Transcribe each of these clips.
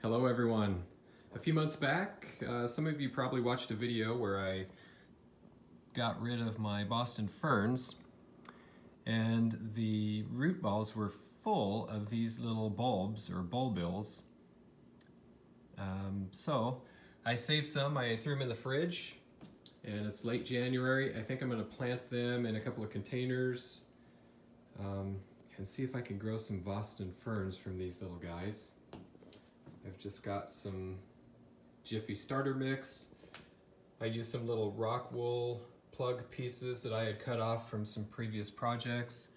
Hello everyone. A few months back, some of you probably watched a video where I got rid of my Boston ferns, and the root balls were full of these little bulbs or bulbils. So I saved some, I threw them in the fridge, and it's late January. I think I'm going to plant them in a couple of containers and see if I can grow some Boston ferns from these little guys. I've just got some Jiffy starter mix. I used some little rock wool plug pieces that I had cut off from some previous projects.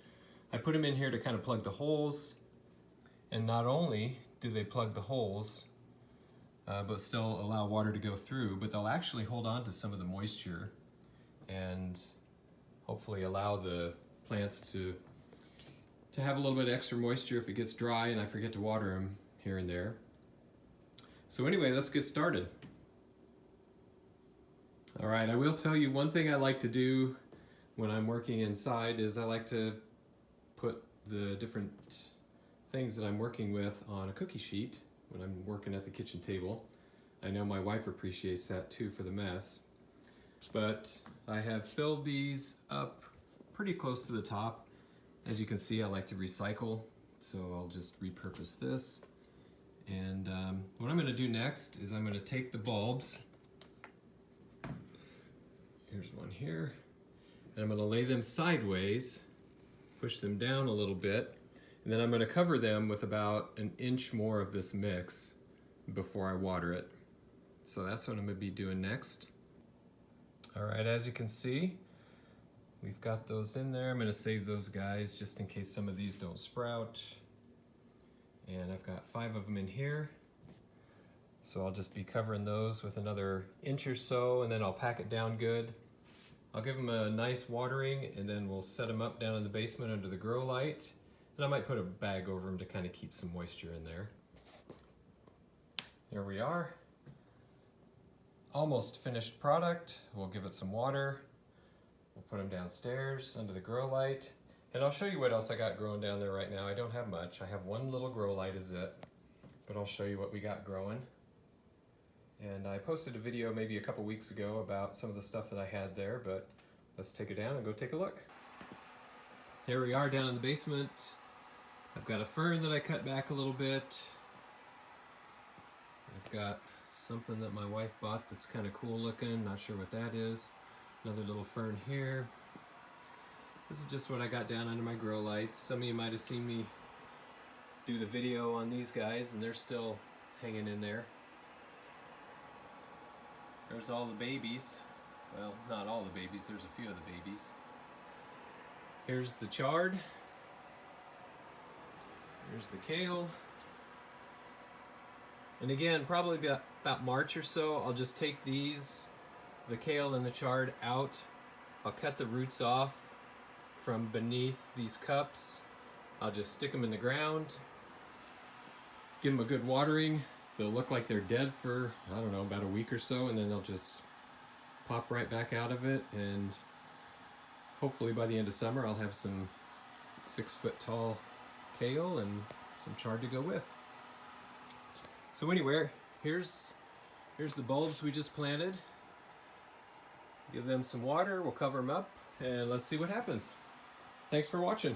I put them in here to kind of plug the holes, and not only do they plug the holes, but still allow water to go through, but they'll actually hold on to some of the moisture and hopefully allow the plants to have a little bit extra moisture if it gets dry and I forget to water them here and there. So anyway, let's get started. All right, I will tell you one thing I like to do when I'm working inside is I like to put the different things that I'm working with on a cookie sheet when I'm working at the kitchen table. I know my wife appreciates that too for the mess. But I have filled these up pretty close to the top. As you can see, I like to recycle, so I'll just repurpose this. And what I'm going to do next is I'm going to take the bulbs, here's one here, and I'm going to lay them sideways, push them down a little bit, and then I'm going to cover them with about an inch more of this mix before I water it. So that's what I'm going to be doing next. Alright, as you can see, we've got those in there. I'm going to save those guys just in case some of these don't sprout. And I've got 5 of them in here. So I'll just be covering those with another inch or so, and then I'll pack it down good. I'll give them a nice watering, and then we'll set them up down in the basement under the grow light. And I might put a bag over them to kind of keep some moisture in there. There we are. Almost finished product. We'll give it some water. We'll put them downstairs under the grow light. And I'll show you what else I got growing down there right now. I don't have much. I have one little grow light is it. But I'll show you what we got growing. And I posted a video maybe a couple weeks ago about some of the stuff that I had there, but let's take it down and go take a look. Here we are down in the basement. I've got a fern that I cut back a little bit. I've got something that my wife bought that's kind of cool looking. Not sure what that is. Another little fern here. This is just what I got down under my grow lights. Some of you might have seen me do the video on these guys, and they're still hanging in there. There's all the babies. Well, not all the babies, there's a few of the babies. Here's the chard. Here's the kale. And again, probably about March or so, I'll just take these, the kale and the chard out. I'll cut the roots off from beneath these cups. I'll just stick them in the ground, give them a good watering. They'll look like they're dead for, I don't know, about a week or so, and then they'll just pop right back out of it, and hopefully by the end of summer I'll have some 6-foot tall kale and some chard to go with. So anyway, here's the bulbs we just planted. Give them some water, we'll cover them up, and let's see what happens. Thanks for watching.